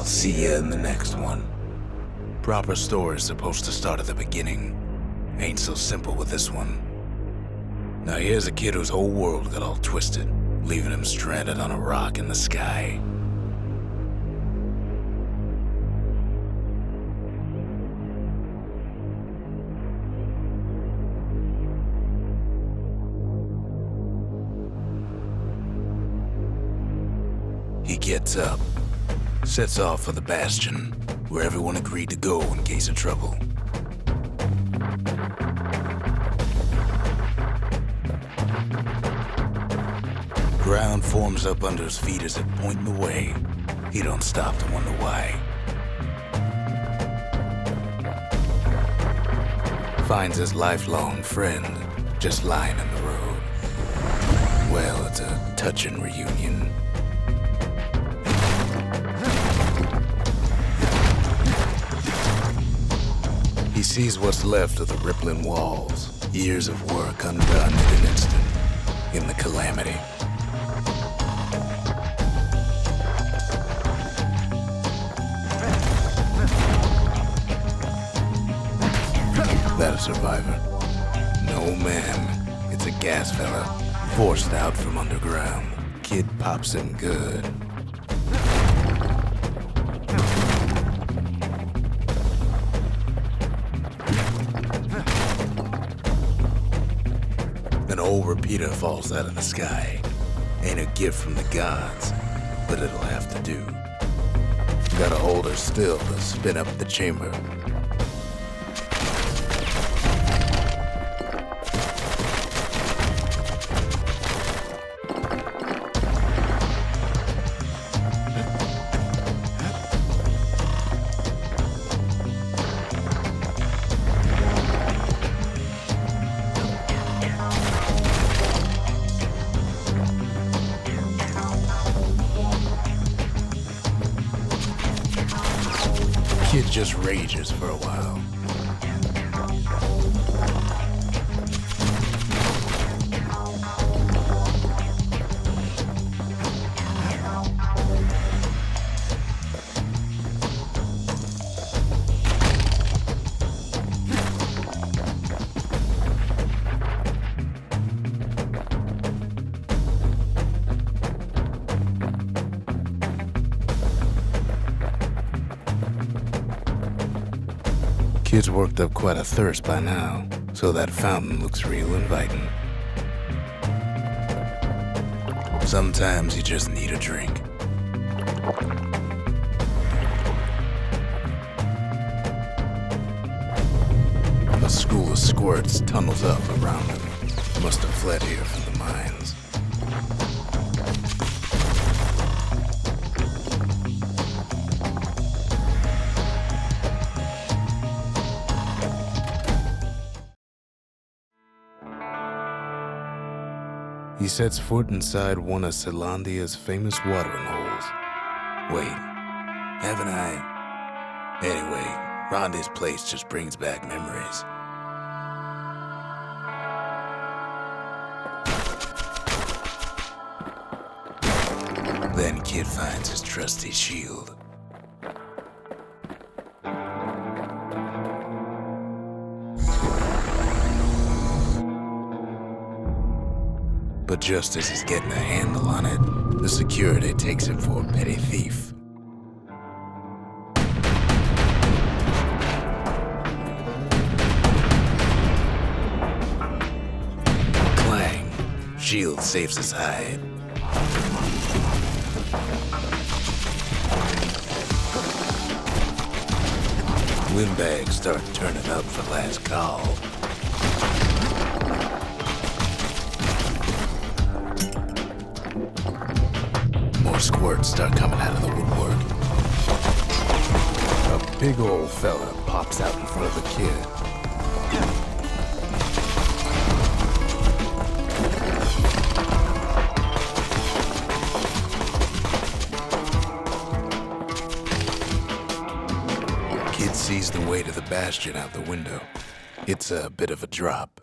I'll see you in the next one. Proper story's supposed to start at the beginning. Ain't so simple with this one. Now here's a kid whose whole world got all twisted, leaving him stranded on a rock in the sky. He gets up, sets off for the Bastion, where everyone agreed to go in case of trouble. Ground forms up under his feet as it pointing the way. He don't stop to wonder why. Finds his lifelong friend just lying in the road. Well, it's a touching reunion. He sees what's left of the rippling walls, years of work undone in an instant, in the calamity. That a survivor? No, ma'am. It's a gas fella, forced out from underground. Kid pops him good. An old repeater falls out of the sky. Ain't a gift from the gods, but it'll have to do. Gotta hold her still to spin up the chamber. Kid just rages for a while. Kid's worked up quite a thirst by now, so that fountain looks real inviting. Sometimes you just need a drink. A school of squirts tunnels up around him. Must have fled here from the mines. He sets foot inside one of Zealandia's famous watering holes. Wait, haven't I? Anyway, Rondé's place just brings back memories. Then Kid finds his trusty shield. But just as he's getting a handle on it, the security takes him for a petty thief. Clang! Shield saves his hide. Windbags start turning up for last call. Squirts start coming out of the woodwork. A big old fella pops out in front of the kid. Kid sees the way to the Bastion out the window. It's a bit of a drop.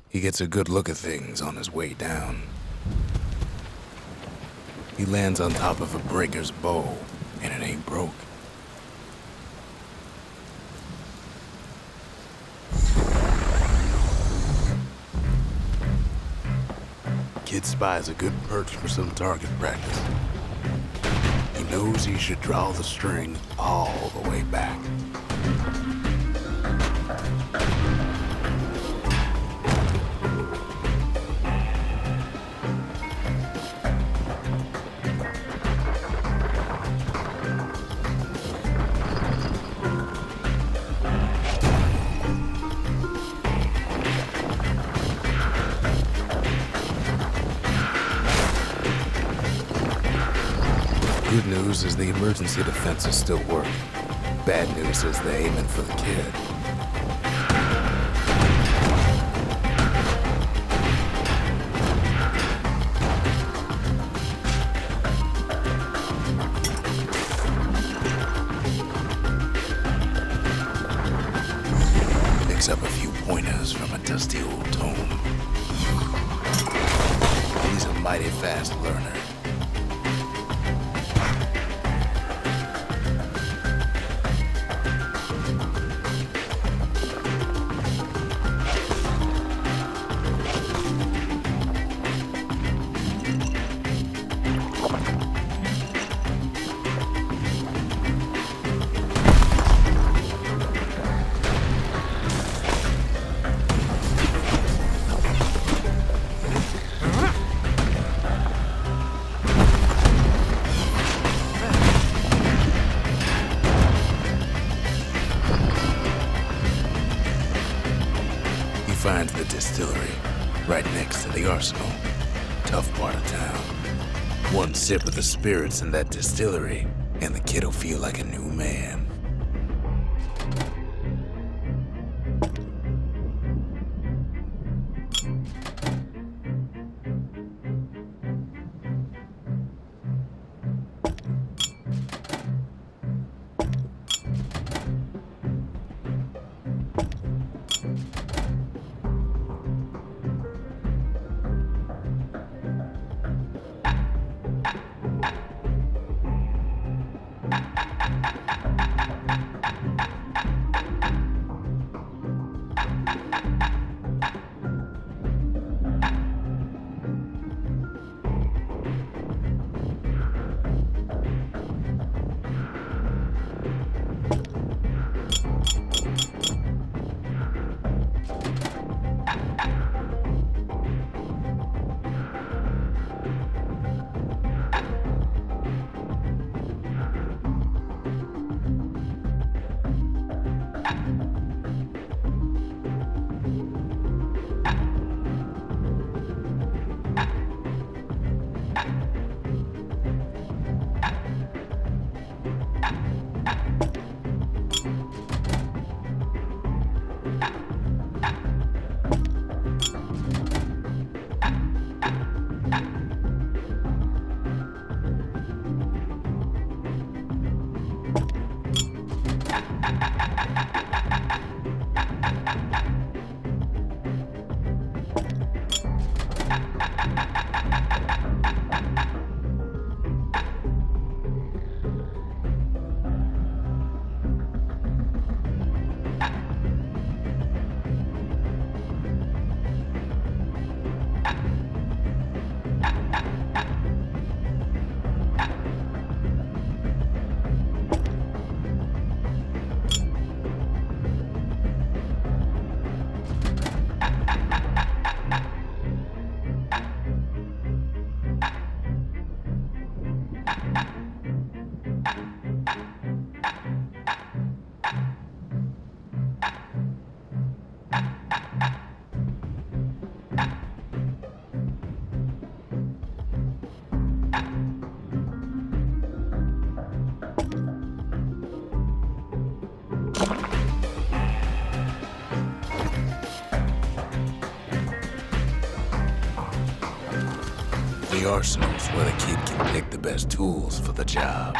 He gets a good look at things on his way down. He lands on top of a breaker's bow, and it ain't broke. Kid spies a good perch for some target practice. He knows he should draw the string all the way back. Good news is the emergency defenses still work. Bad news is they're aiming for the kid. Picks up a few pointers from a dusty old tome. He's a mighty fast learner. Finds the distillery right next to the arsenal. Tough part of town. One sip of the spirits in that distillery, and the kid'll feel like a new man. The arsenal's where the kid can pick the best tools for the job.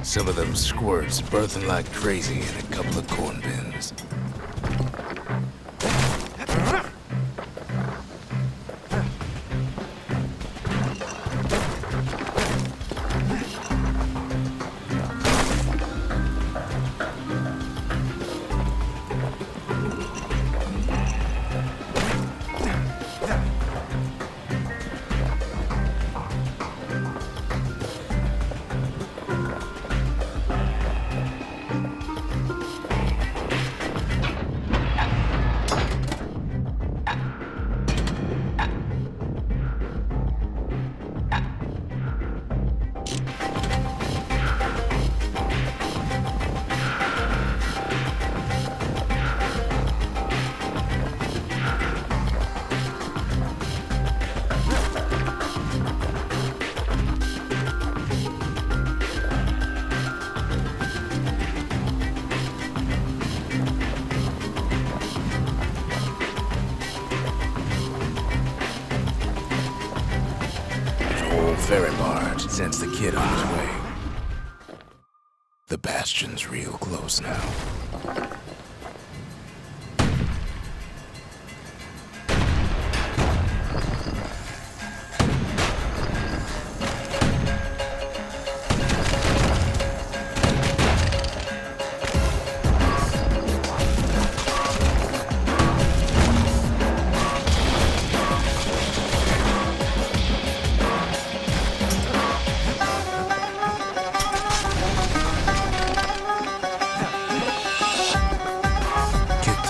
Some of them squirts birthing like crazy in a couple of corn bins. Ferry barge sends the kid on his way. The Bastion's real close now.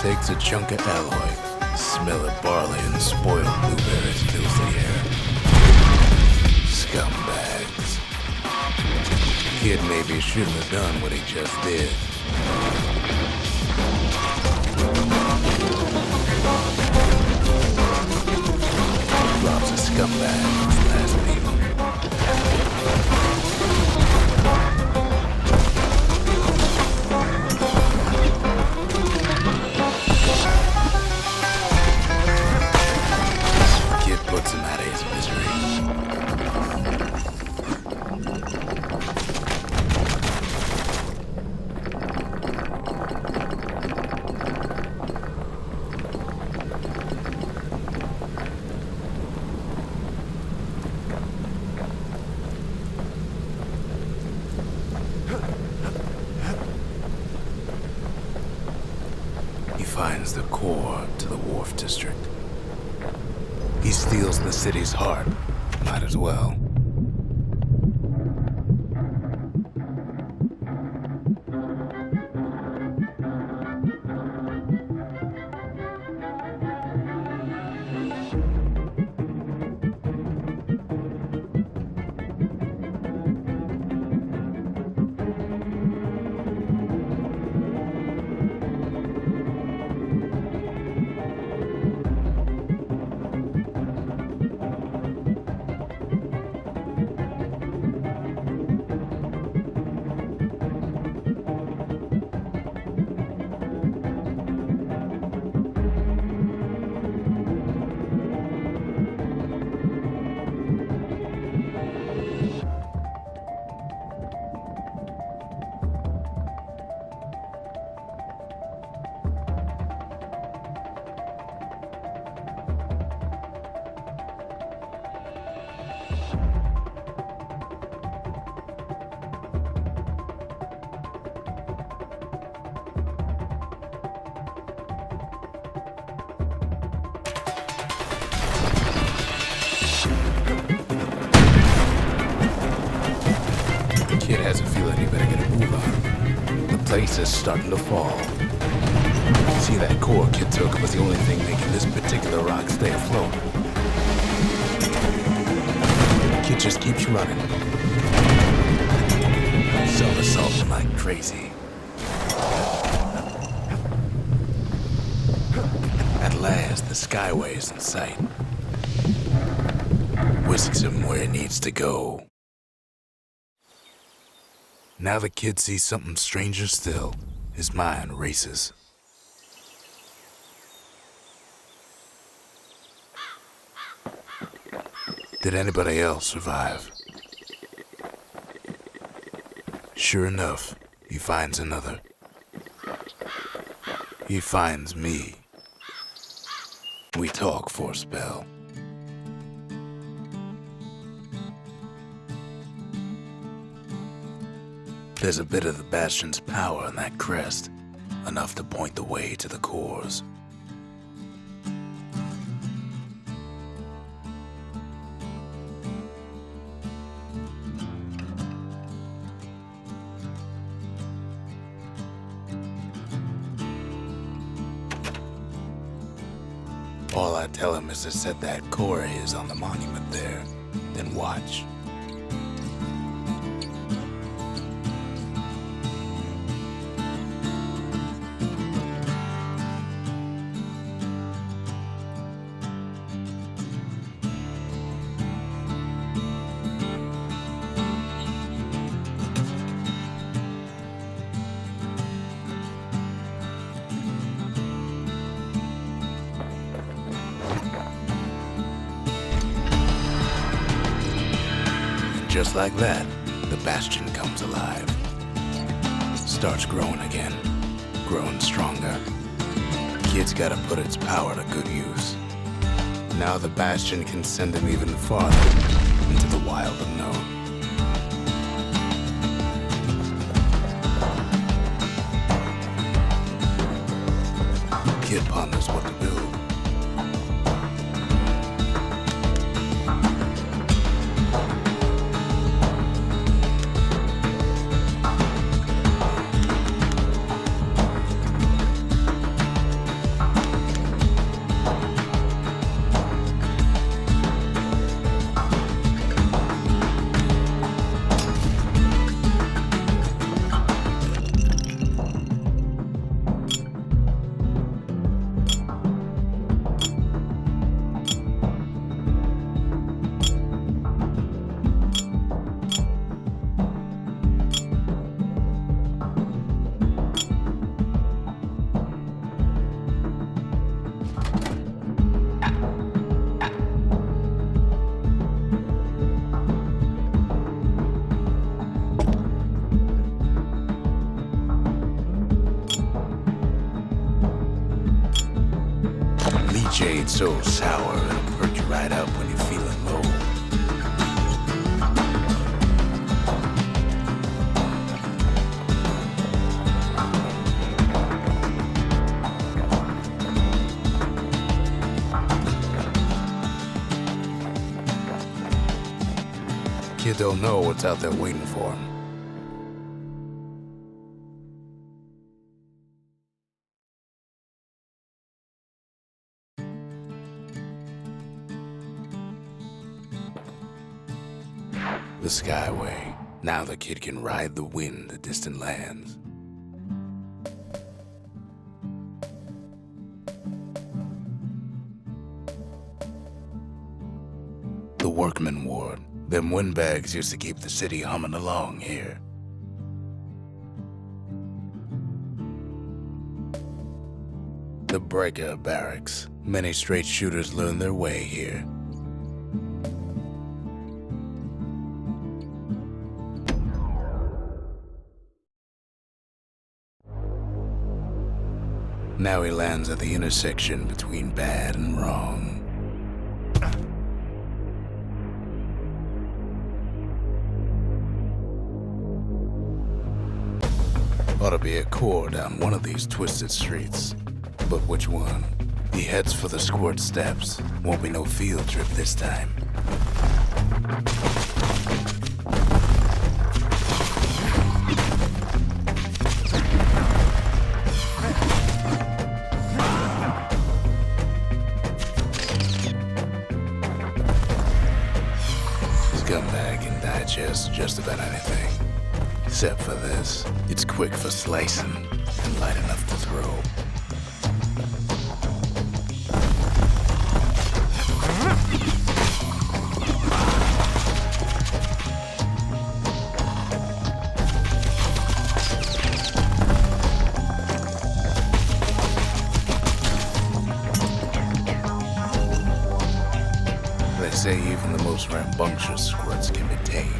Takes a chunk of alloy. Smell of barley and spoiled blueberries fills the air. Scumbags. Kid maybe shouldn't have done what he just did. Rob's a scumbag. His last people. finds the core to the Wharf District. He steals the city's heart. Might as well. Kid has a feeling you better get a move on. The place is starting to fall. See, that core Kid took was the only thing making this particular rock stay afloat. Kid just keeps running. Somersaulting like crazy. At last, the Skyway is in sight. Whisks him where he needs to go. Now the kid sees something stranger still. His mind races. Did anybody else survive? Sure enough, he finds another. He finds me. We talk for a spell. There's a bit of the Bastion's power in that crest, enough to point the way to the cores. All I tell him is to set that core of his on the monument there, then watch. Just like that, the Bastion comes alive. Starts growing again, growing stronger. Kid's gotta put its power to good use. Now the Bastion can send him even farther into the wild unknown. Kid ponders what to build. Jade's so sour, it'll perk you right up when you're feeling low. kid don't know what's out there waiting for him. The Skyway. Now the kid can ride the wind to distant lands. The Workman Ward. Them windbags used to keep the city humming along here. The Breaker Barracks. Many straight shooters learn their way here. Now he lands at the intersection between bad and wrong. Ought to be a core down one of these twisted streets. But which one? He heads for the squirt steps. Won't be no field trip this time. Scumbag can digest just about anything. Except for this. It's quick for slicing and light enough to throw. They say even the most rambunctious squirts can be tamed.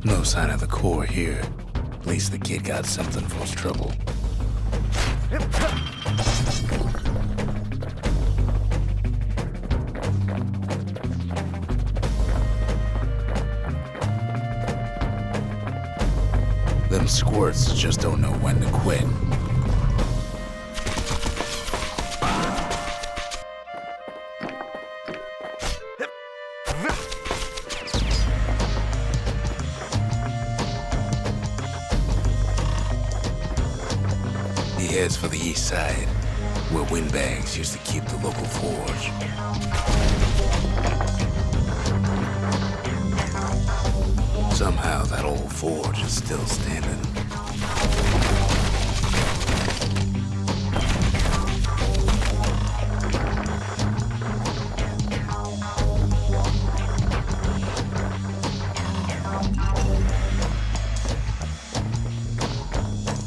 No sign of the core here. At least the kid got something for his trouble. Them squirts just don't know when to quit. He heads for the east side, where windbags used to keep the local forge. Somehow that old forge is still standing.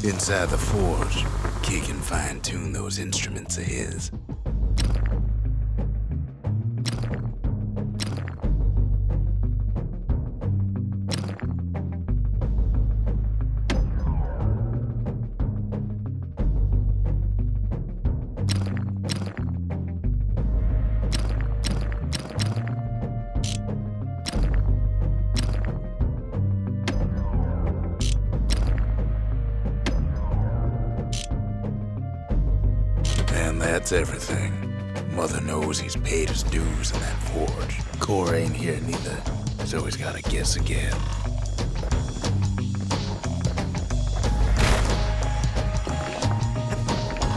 Inside the forge, Key can fine-tune those instruments of his. And that's everything. Mother knows he's paid his dues in that forge. Core ain't here neither, so he's gotta guess again.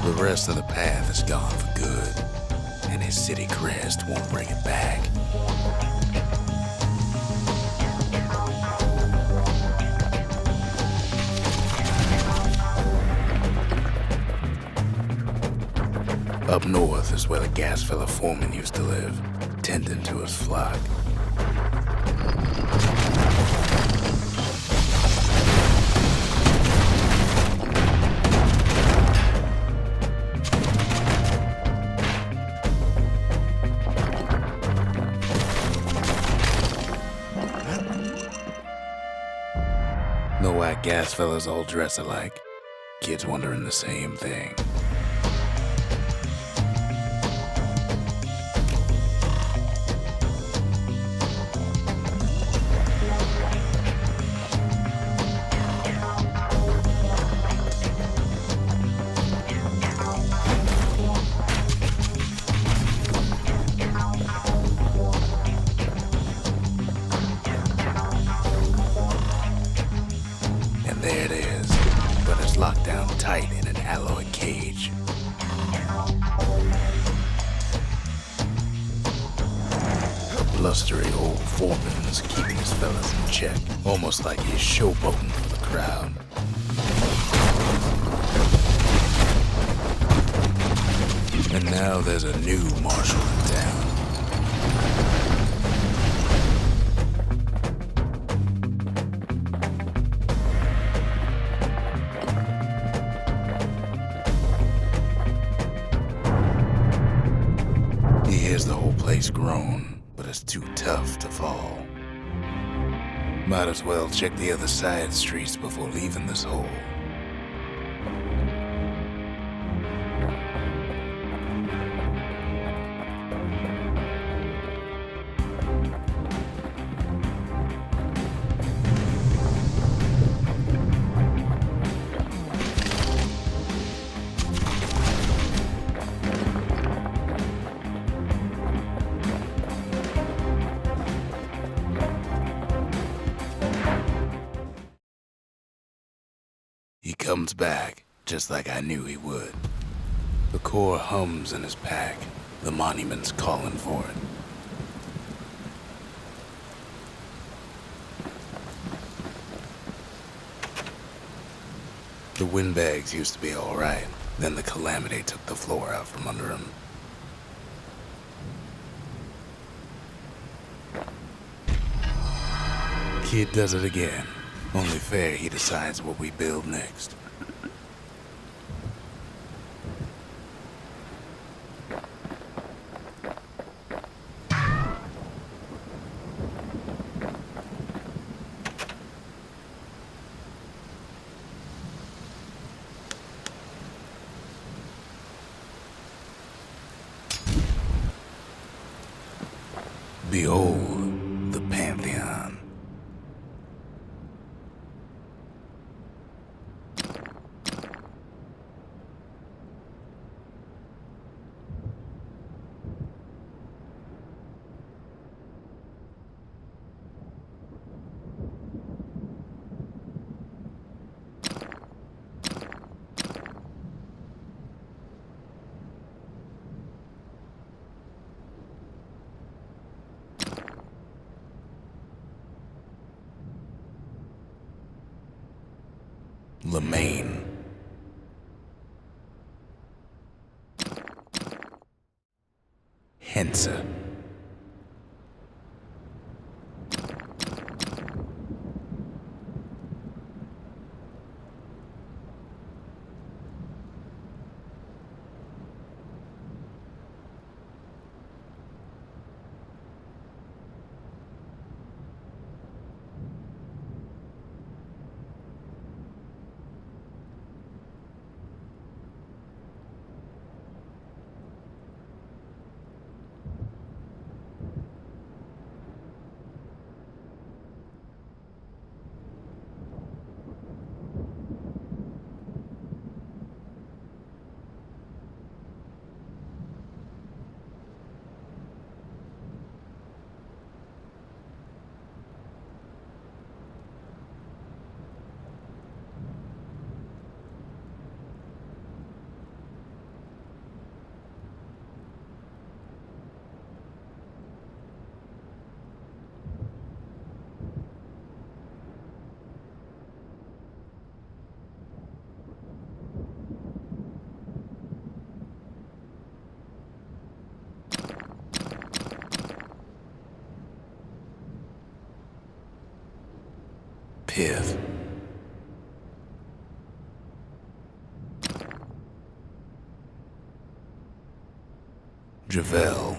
The rest of the path is gone for good, and his city crest won't bring it back. Up north is where the gas fella foreman used to live, tending to his flock. No white gas fellas all dress alike. Kids wondering the same thing. There it is, but it's locked down tight in an alloy cage. Blustery old foreman is keeping his fellas in check, almost like he's showboating for the crowd. And now there's a new marshal in town. He hears the whole place groan, but it's too tough to fall. Might as well check the other side streets before leaving this hole. He comes back, just like I knew he would. The core hums in his pack. The monument's calling for it. The windbags used to be all right. Then the calamity took the floor out from under him. Kid does it again. Only fair he decides what we build next. Behold the Pantheon. Lemaine. Hensa. Piv. Javel.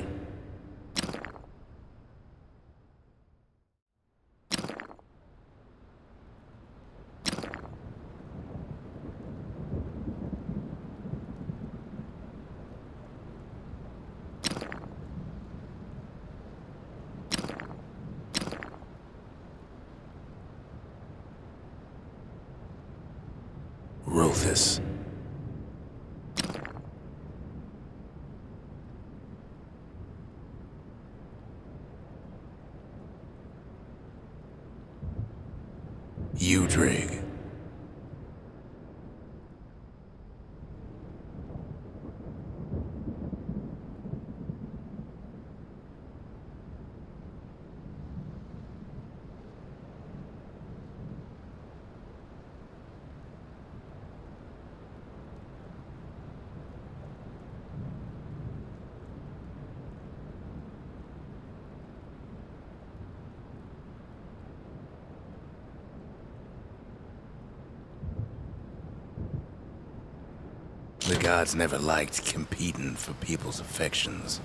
Rothus. Udrig. The gods never liked competing for people's affections.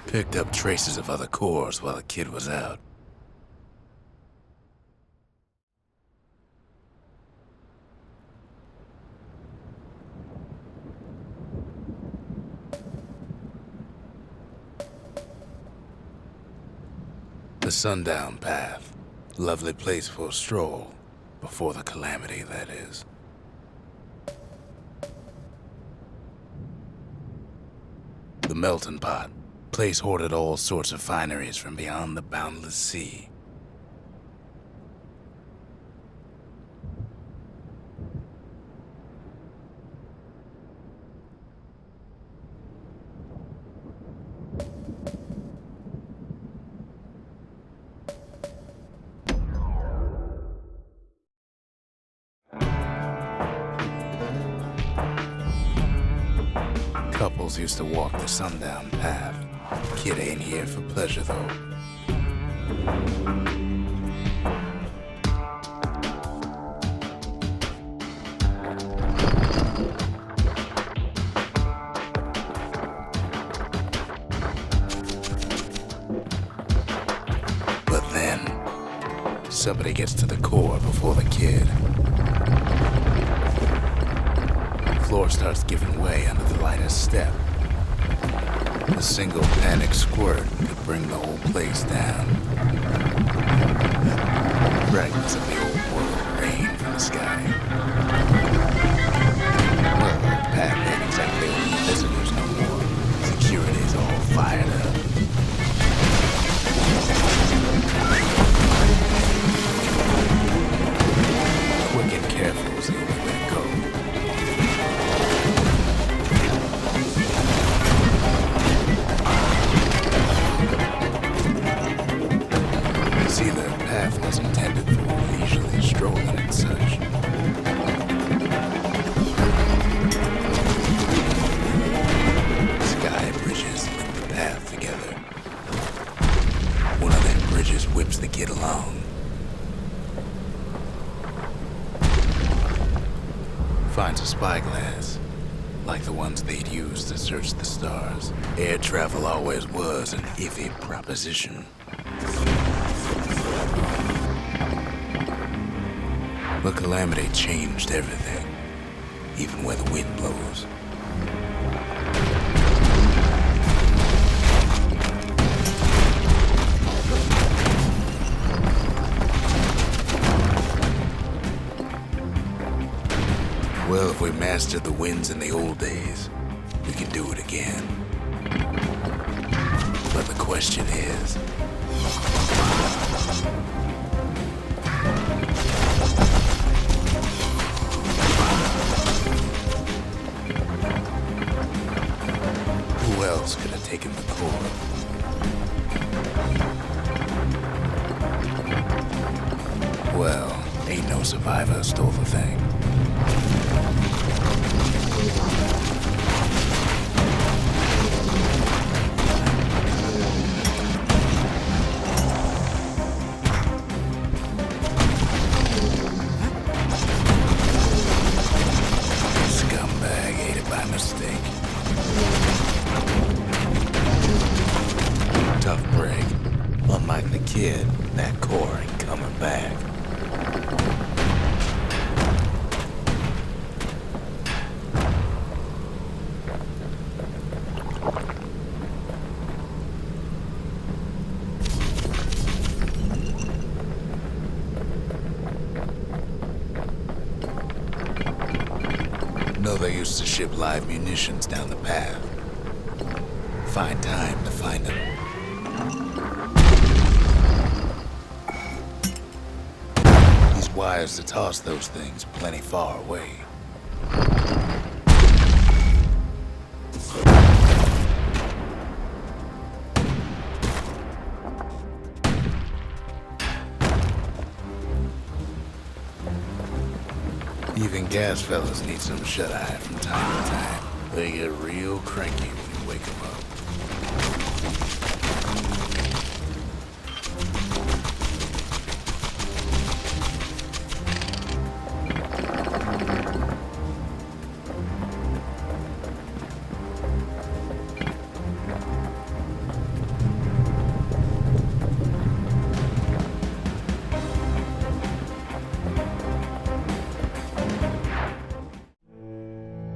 Picked up traces of other cores while the kid was out. The Sundown Path. Lovely place for a stroll. Before the calamity, that is. The Melting Pot. Place hoarded all sorts of fineries from beyond the boundless sea. Couples used to walk the Sundown Path. Kid ain't here for pleasure, though. But then, somebody gets to the core before the kid. The floor starts giving way under the lightest step. A single panic squirt could bring the whole place down. Fragments of the old world rain from the sky. Well, the path ain't exactly open to visitors no more. Security's all fired up. Quick and careful is the only way to go. See, the path was intended for leisurely strolling and such. Sky bridges link the path together. One of them bridges whips the kid along. Finds a spyglass, like the ones they'd used to search the stars. Air travel always was an iffy proposition. The calamity changed everything, even where the wind blows. Well, if we mastered the winds in the old days, we can do it again. But the question is, who else could have taken the core? Well, ain't no survivor stole the thing. Scumbag ate it by mistake. Tough break. Unlike the kid, that core ain't coming back. They used to ship live munitions down the path. Find time to find them. He's wise to toss those things plenty far away. Even gas fellas need some shut-eye from time to time. They get real cranky when you wake them up.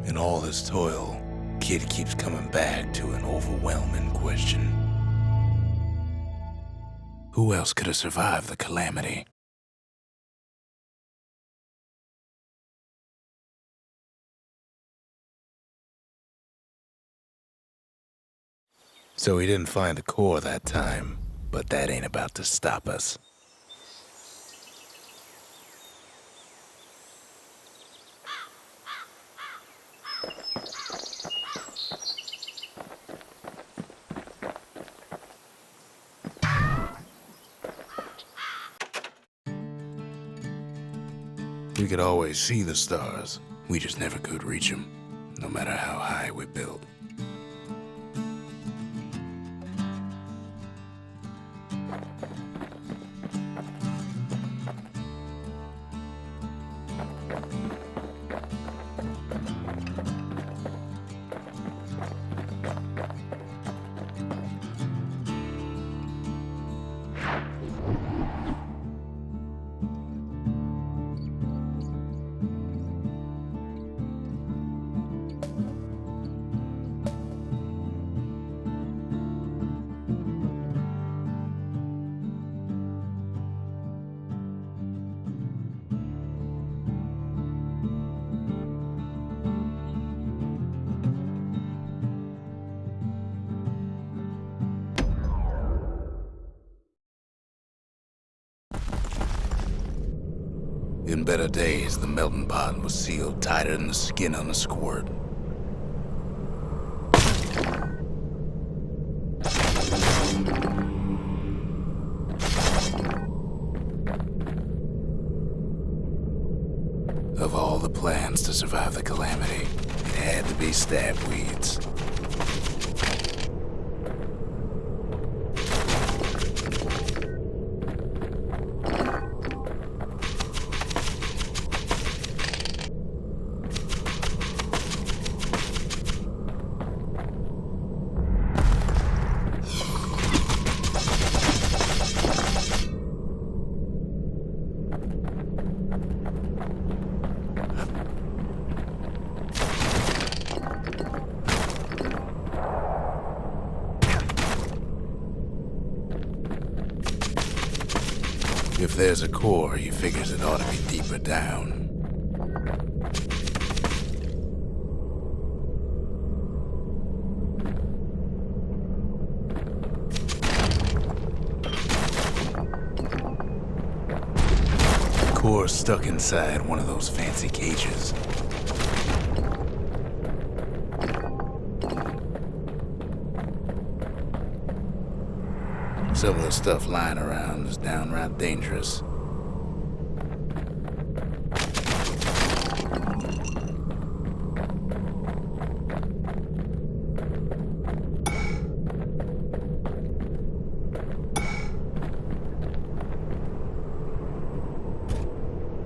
In all this toil, Kid keeps coming back to an overwhelming question. Who else could have survived the calamity? So he didn't find the core that time, but that ain't about to stop us. We could always see the stars. We just never could reach them, no matter how high we built. In better days, the melting pot was sealed tighter than the skin on a squirt. Of all the plans to survive the calamity, it had to be stabweeds. If there's a core, he figures it ought to be deeper down. The core's stuck inside one of those fancy cages. Some of the stuff lying around is downright dangerous.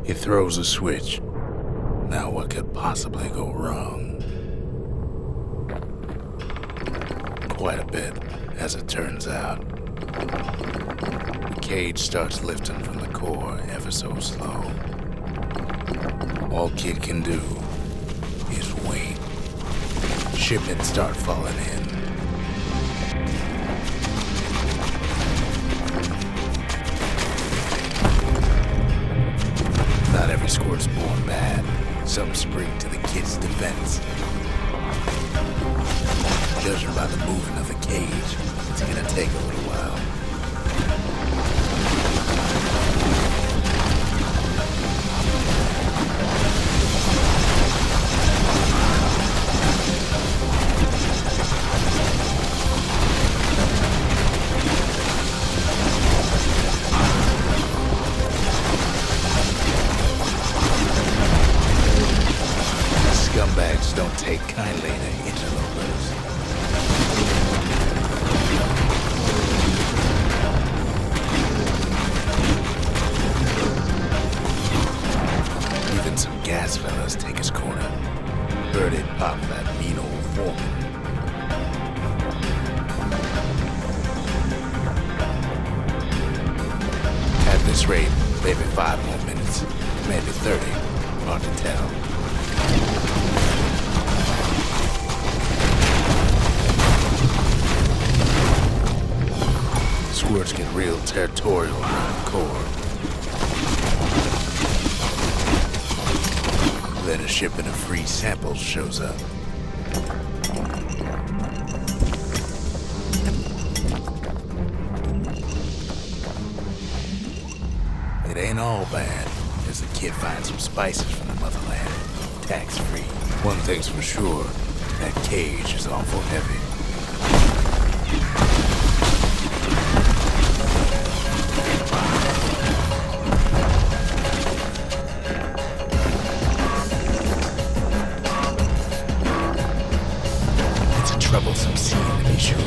He throws a switch. Now what could possibly go wrong? Quite a bit, as it turns out. The cage starts lifting from the core ever so slow. All Kid can do is wait. Shipments start falling in. Not every squirt's born bad. Some spring to the Kid's defense. Judging by the movement of the cage, it's gonna take a little while. take kindly to interlopers. Even some gas fellas take his corner. Heard it pop that mean old foreman. At this rate, maybe 5 more minutes, maybe 30. Hard to tell. Squirts get real territorial around the core. Then a shipment of free samples shows up. It ain't all bad, as the kid finds some spices from the motherland, tax-free. One thing's for sure, that cage is awful heavy. It's a troublesome scene, to be sure.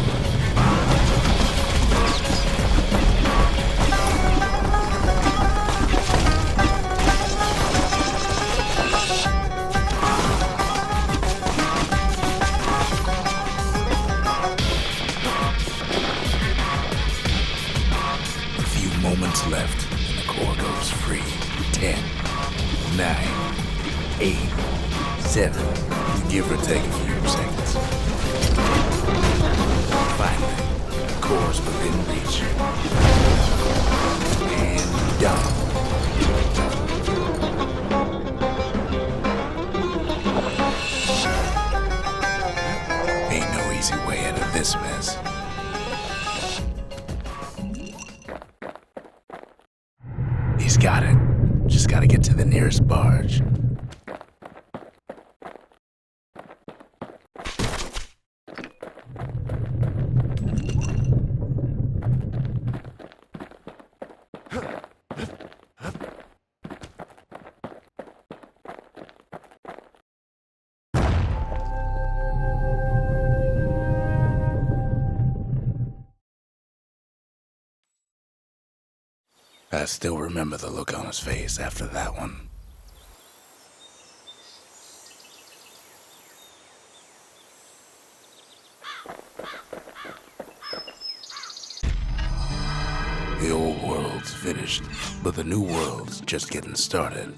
Moments left, and the core goes free. 10, 9, 8, 7, give or take a few seconds. Finally, the core's within reach. And done. Ain't no easy way out of this mess. He's got it. Just gotta get to the nearest barge. I still remember the look on his face after that one. The old world's finished, but the new world's just getting started.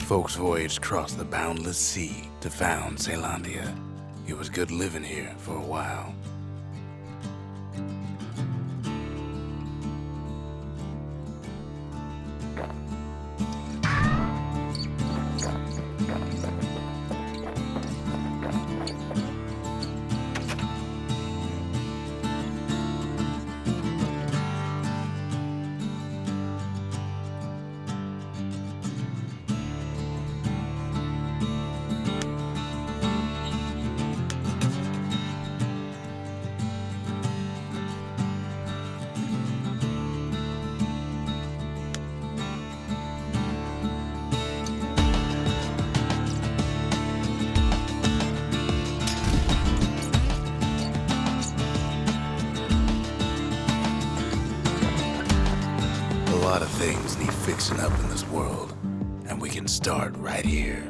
Folks voyaged across the boundless sea to found Caelondia. It was good living here for a while. A lot of things need fixing up in this world, and we can start right here.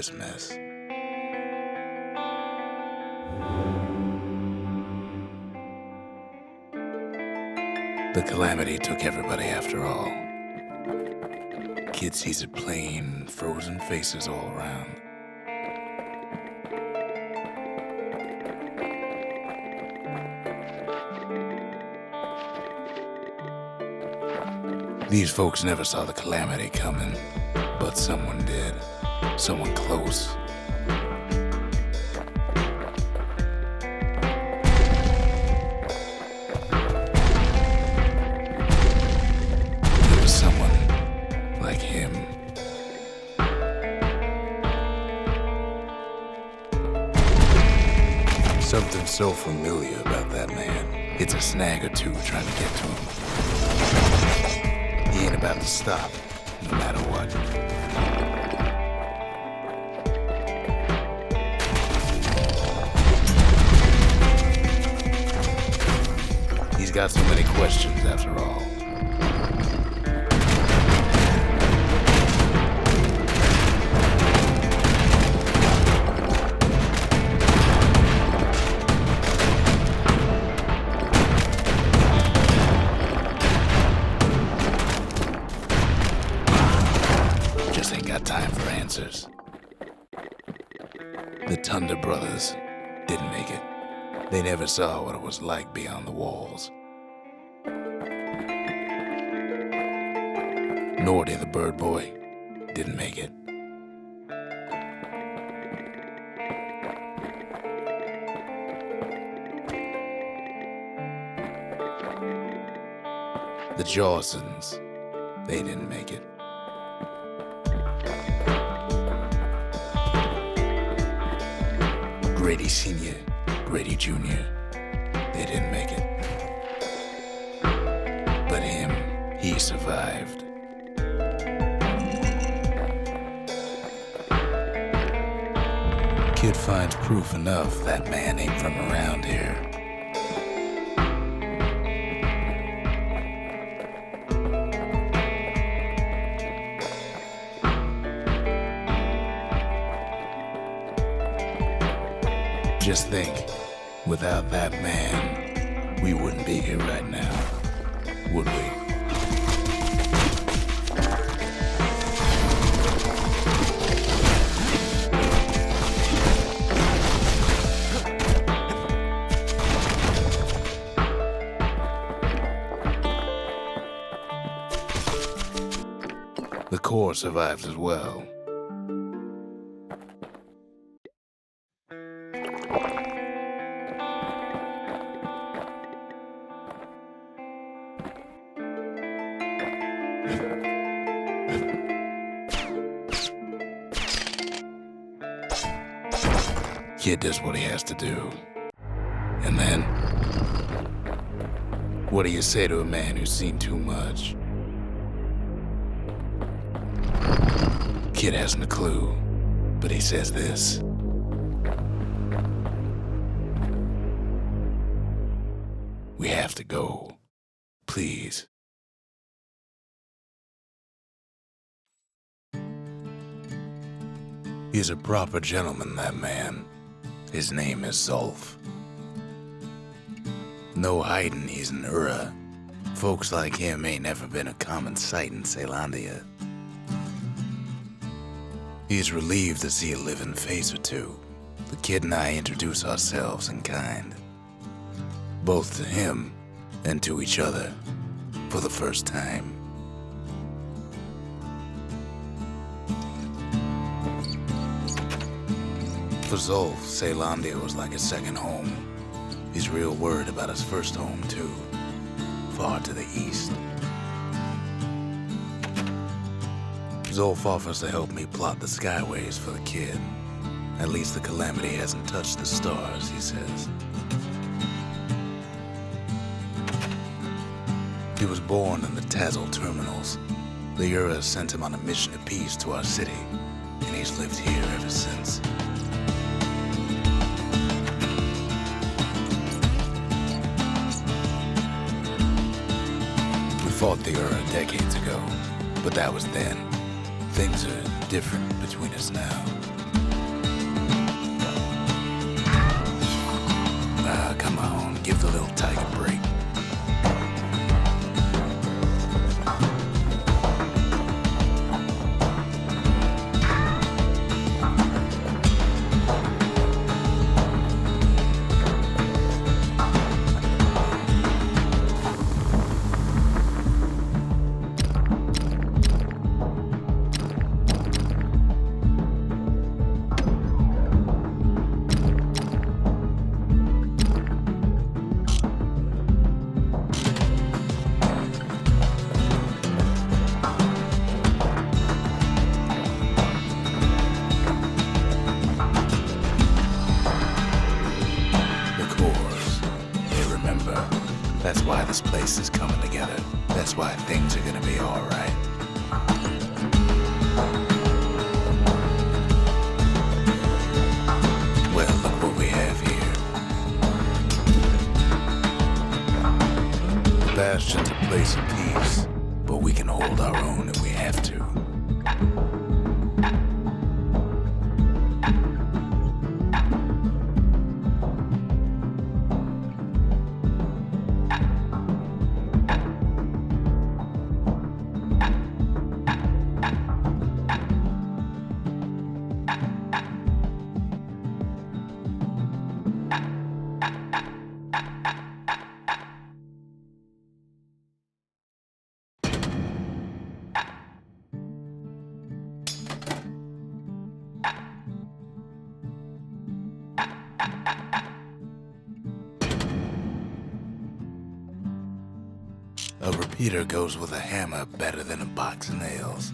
this mess. The calamity took everybody after all. Kid sees it plain, frozen faces all around. These folks never saw the calamity coming, but someone did. Someone close. It was someone like him. Something so familiar about that man. It's a snag or two trying to get to him. He ain't about to stop, no matter what. He's got so many questions after all. The Thunder brothers didn't make it. They never saw what it was like beyond the walls. Nordy the bird boy didn't make it. The Jawsons, they didn't make it. Grady Sr., Grady Jr., they didn't make it. But him, he survived. Kid finds proof enough that man ain't from around here. Just think, without that man, we wouldn't be here right now, would we? The core survives as well. Kid does what he has to do. And then, what do you say to a man who's seen too much? Kid hasn't a clue, but he says this. We have to go. Please. He's a proper gentleman, that man. His name is Zolf. No hiding he's an Ura. Folks like him ain't never been a common sight in Caelondia. He's relieved to see a living face or two. The kid and I introduce ourselves in kind. Both to him and to each other for the first time. For Zolf, Caelondia was like a second home. He's real worried about his first home, too. Far to the east. Zolf offers to help me plot the skyways for the kid. At least the calamity hasn't touched the stars, he says. He was born in the Tazal terminals. The Ura sent him on a mission of peace to our city, and he's lived here ever since. Fought the Ura decades ago, but that was then. Things are different between us now. That's why this place is coming together. That's why things are gonna be alright. Well, look what we have here. The Bastion's a place of peace, but we can hold our own if we have to. A repeater goes with a hammer better than a box of nails.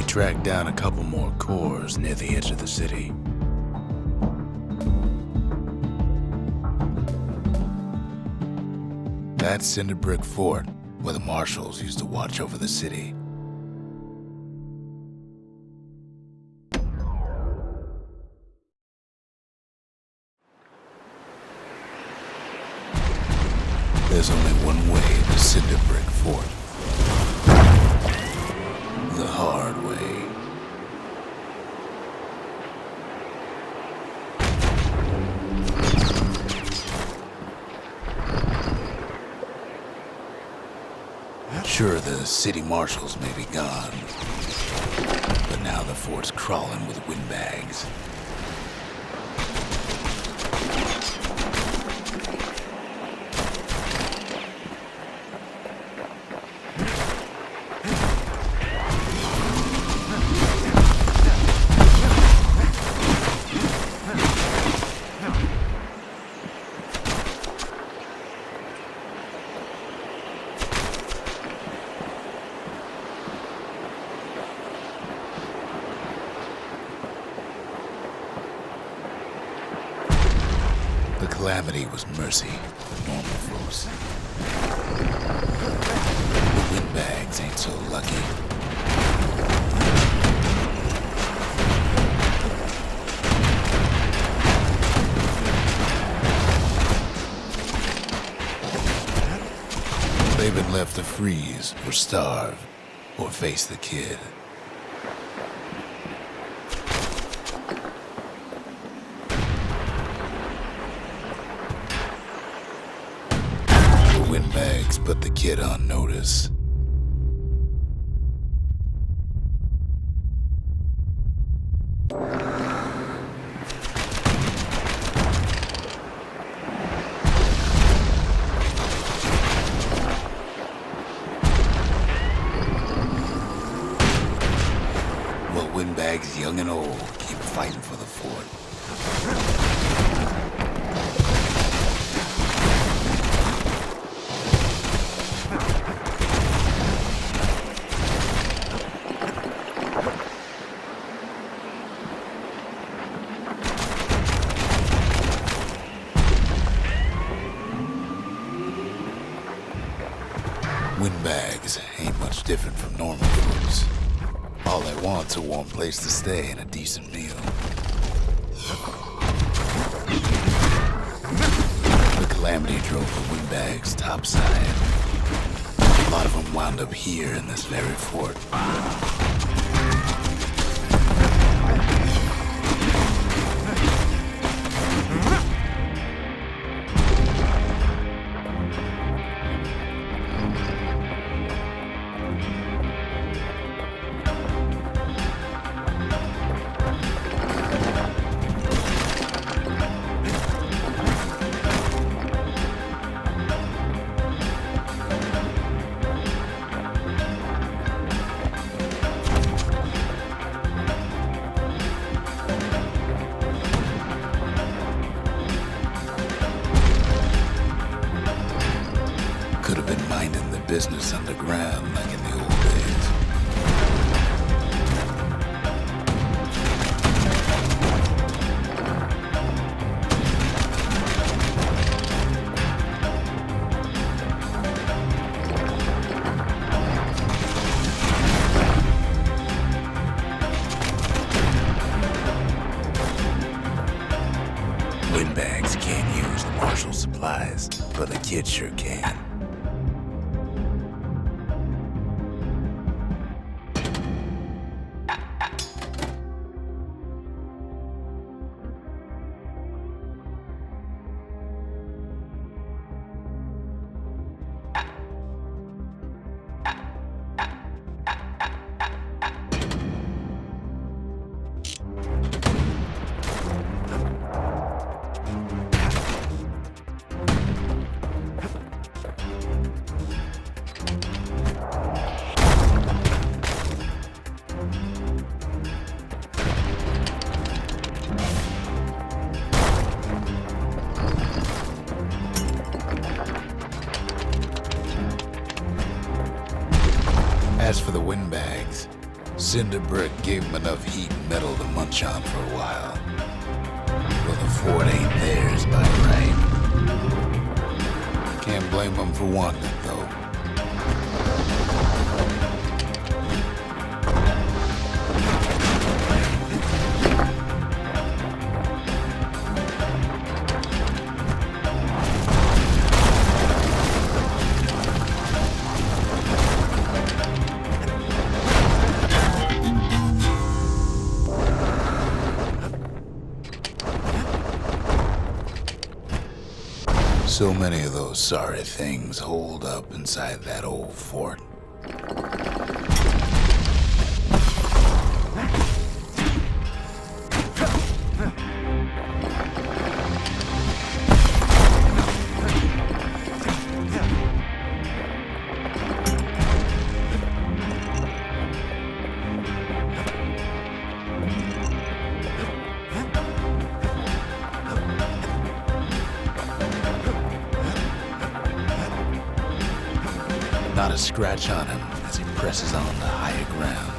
Track down a couple more cores near the edge of the city. That's Cinder Brick Fort, where the marshals used to watch over the city. There's only one way to Cinder Brick Fort. The hard way. Sure, the city marshals may be gone, but now the fort's crawling with windbags. The calamity was mercy for normal folks. The windbags ain't so lucky. to freeze or starve or face the kid. The windbags put the kid on notice. Windbags, young and old, keep fighting for the fort. Windbags ain't much different from normal folks. All they want's a warm place to stay and a decent meal. The calamity drove the windbags topside. A lot of them wound up here in this very fort. Could have been minding the business underground like in the old days. Windbags can't use the marshal supplies, but the kid sure can. As for the windbags, Cinder Brick gave them enough heat and metal to munch on for a while. Well, the fort ain't theirs by right. Can't blame them for wanting it, though. So many of those sorry things holed up inside that old fort. Not a scratch on him as he presses on to higher ground.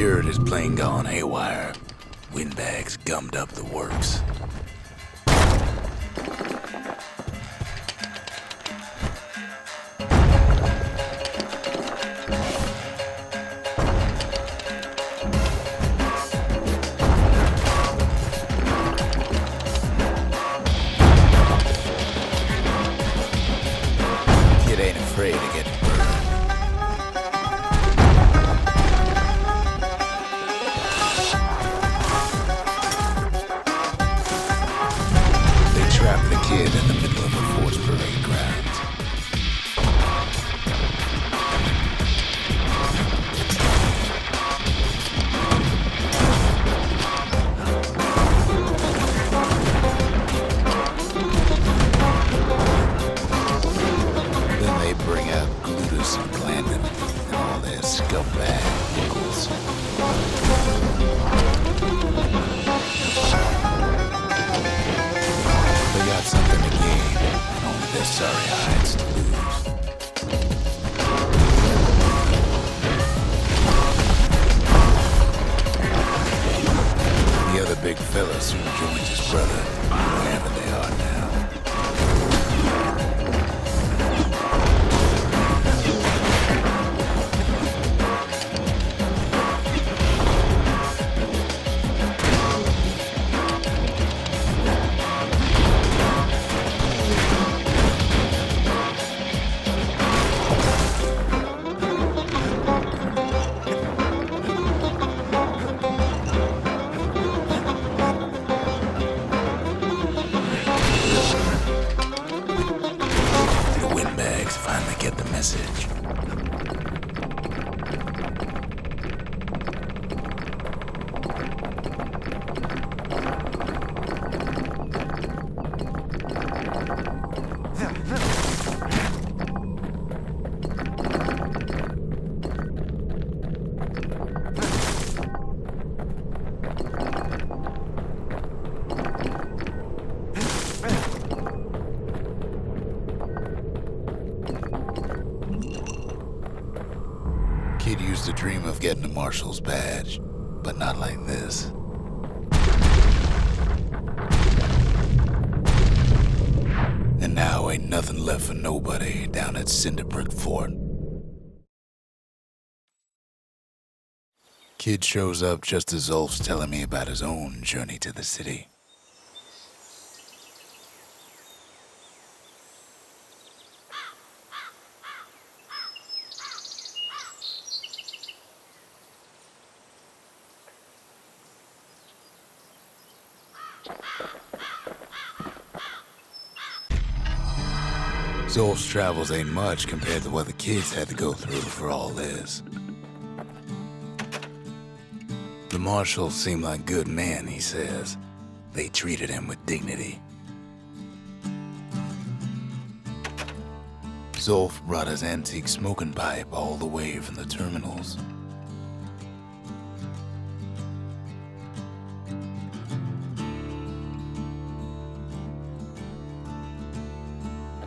Security's plane gone haywire. Windbags gummed up the works. Kid ain't afraid to get burned. Trapped the kid in the middle of a force parade grounds. Then they bring out Glutus and Glandon and all their scumbag pickles. They got something to gain, and only their sorry hides to lose. The other big fella soon joins his brother, wherever they are now. Finally get the message. Kid used to dream of getting a marshal's badge, but not like this. And now ain't nothing left for nobody down at Cinderbrick Fort. Kid shows up just as Zulf's telling me about his own journey to the city. Zulf's travels ain't much compared to what the kids had to go through for all this. The marshals seem like good men, he says. They treated him with dignity. Zulf brought his antique smoking pipe all the way from the terminals.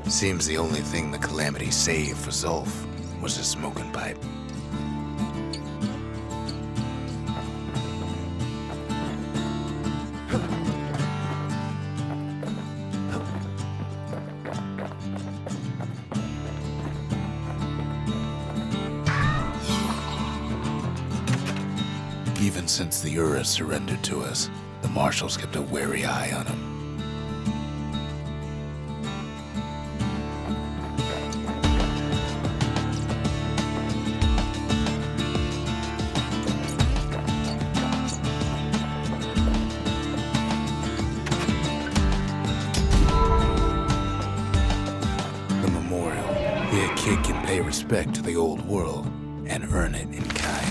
Seems the only thing the Calamity saved for Zulf was his smoking pipe. Even since the Ura surrendered to us, the marshals kept a wary eye on him. Here, kid can pay respect to the old world and earn it in kind.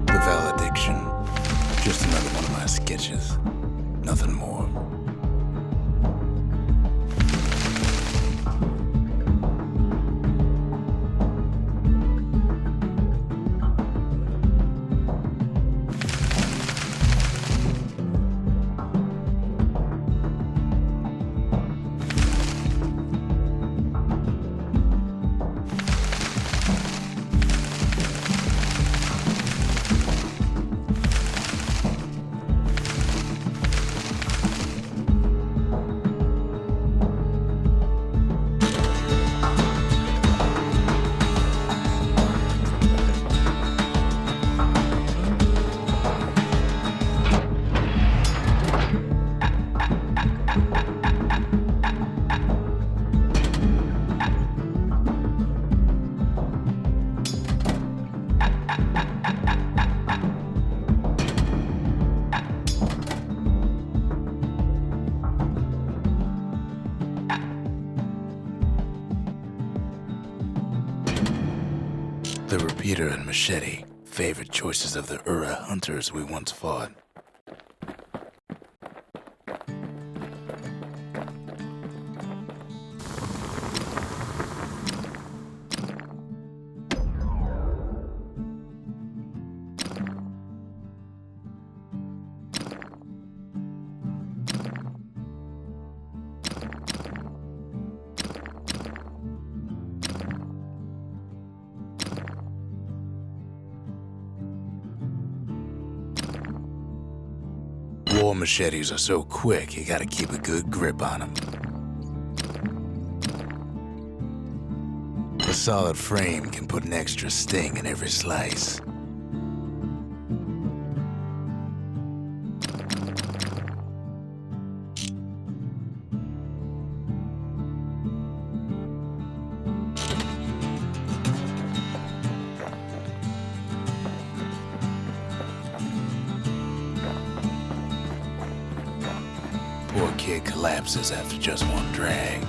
The valediction, just another one of my sketches, nothing more. Peter and Machete, favorite choices of the Ura hunters we once fought. War machetes are so quick, you gotta keep a good grip on them. A solid frame can put an extra sting in every slice. Poor kid collapses after just one drag.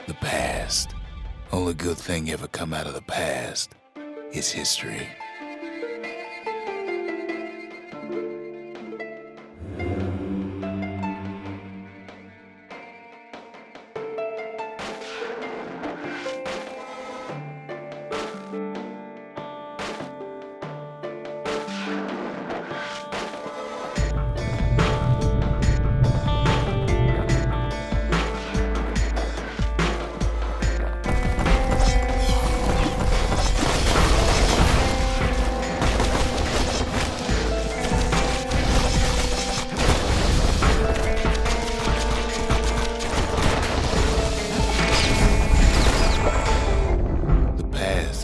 The past. Only good thing ever come out of the past is history.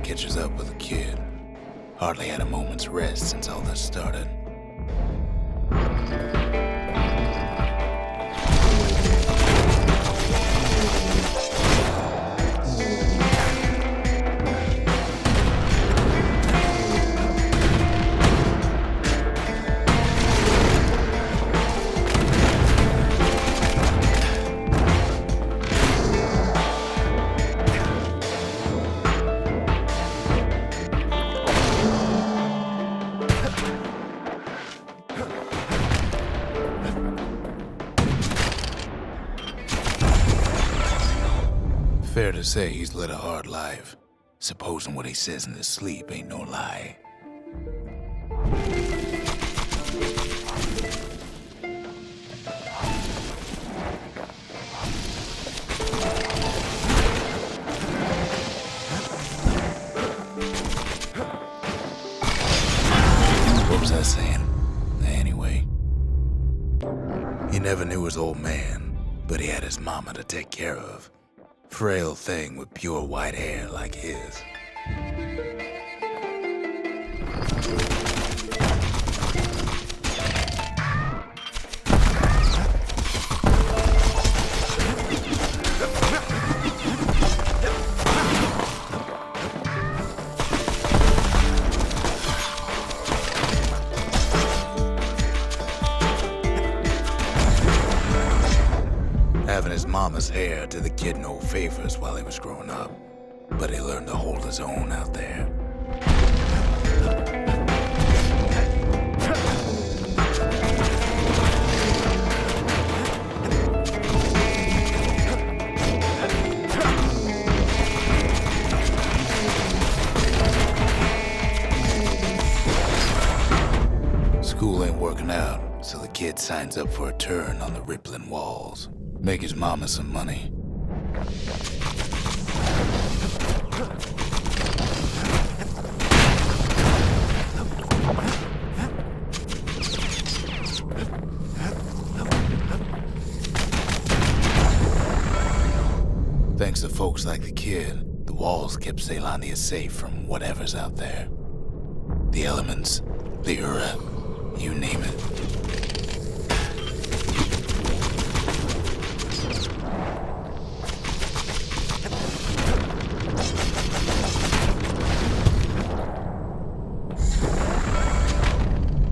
Catches up with the kid. Hardly had a moment's rest since all this started. Fair to say he's led a hard life, supposing what he says in his sleep ain't no lie. What was I saying? Anyway, he never knew his old man, but he had his mama to take care of. Frail thing with pure white hair like his. Having his mama's hair did the kid no favors while he was growing up, but he learned to hold his own out there. School ain't working out, so the kid signs up for a turn on the rippling walls. Make his mama some money. Thanks to folks like the kid, the walls kept Ceylondia safe from whatever's out there. The elements, the Ura, you name it.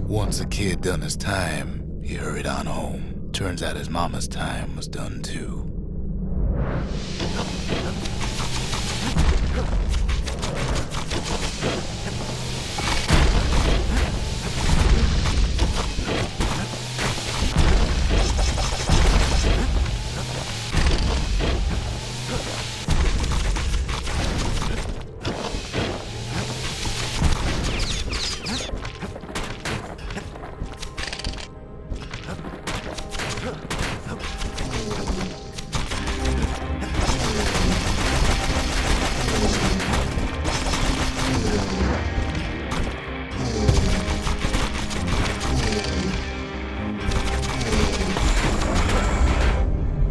Once the kid done his time, he hurried on home. Turns out his mama's time was done too.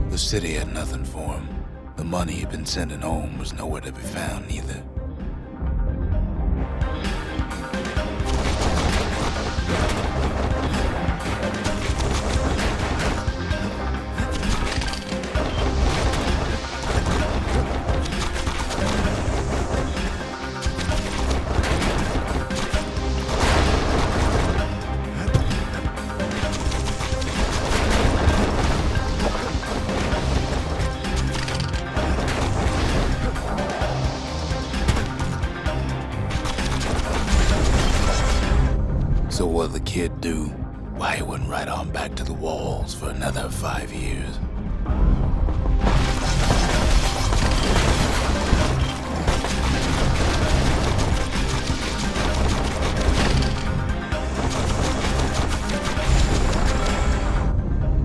The city had nothing for him. The money he'd been sending home was nowhere to be found either. So what'd the kid do? Why he went right on back to the walls for another 5 years.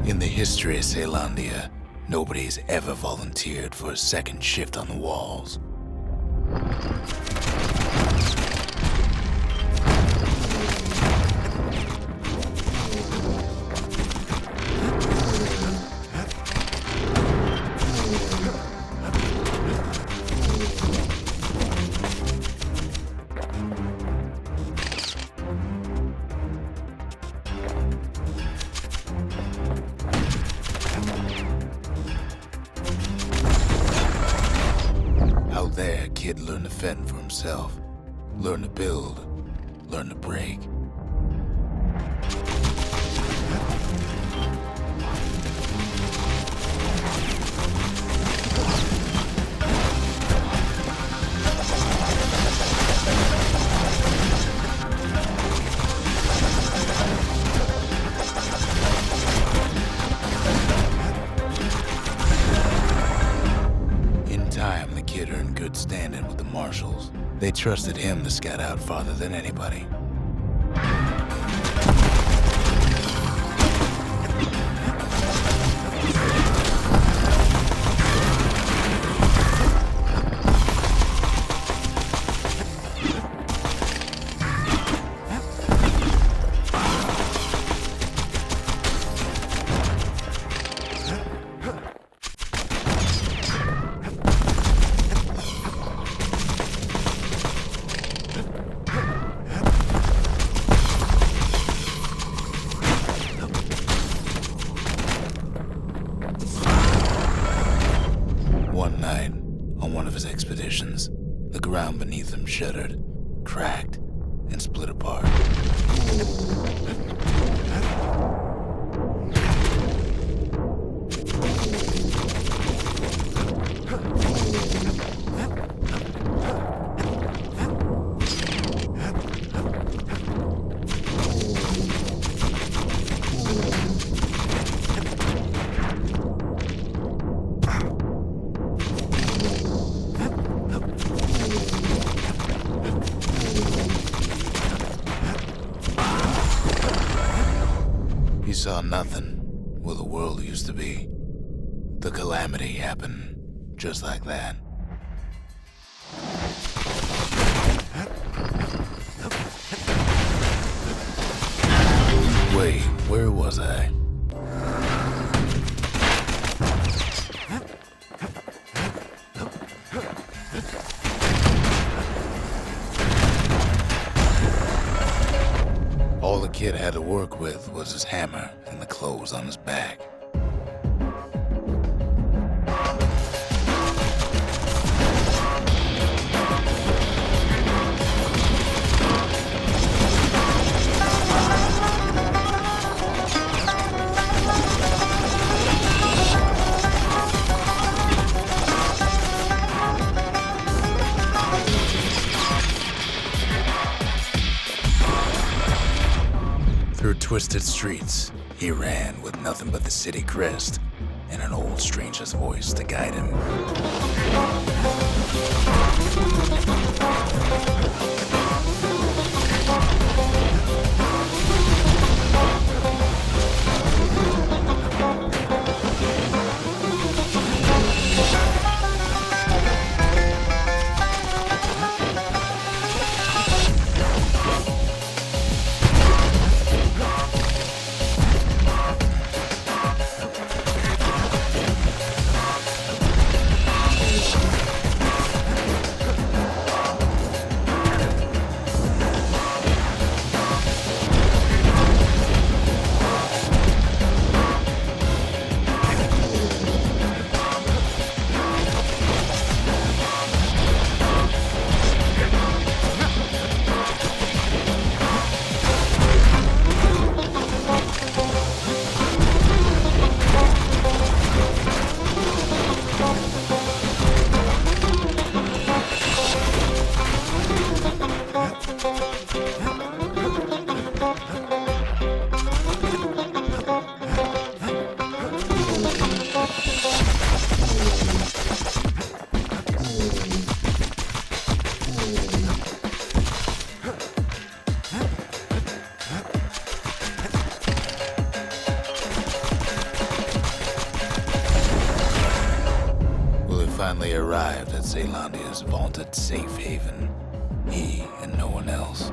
In the history of Caelondia, nobody's ever volunteered for a second shift on the walls. Out there, kid learned to fend for himself, learn to build, learn to break. Kid earned good standing with the marshals. They trusted him to scout out farther than anybody. One night, on one of his expeditions, the ground beneath him shuddered, cracked, and split apart. He saw nothing where the world used to be. The calamity happened just like that. Wait, where was I? All the kid had to work with was his hammer and the clothes on his back. Through twisted streets, he ran with nothing but the city crest and an old stranger's voice to guide him. arrived at Zealandia's vaunted safe haven. He and no one else.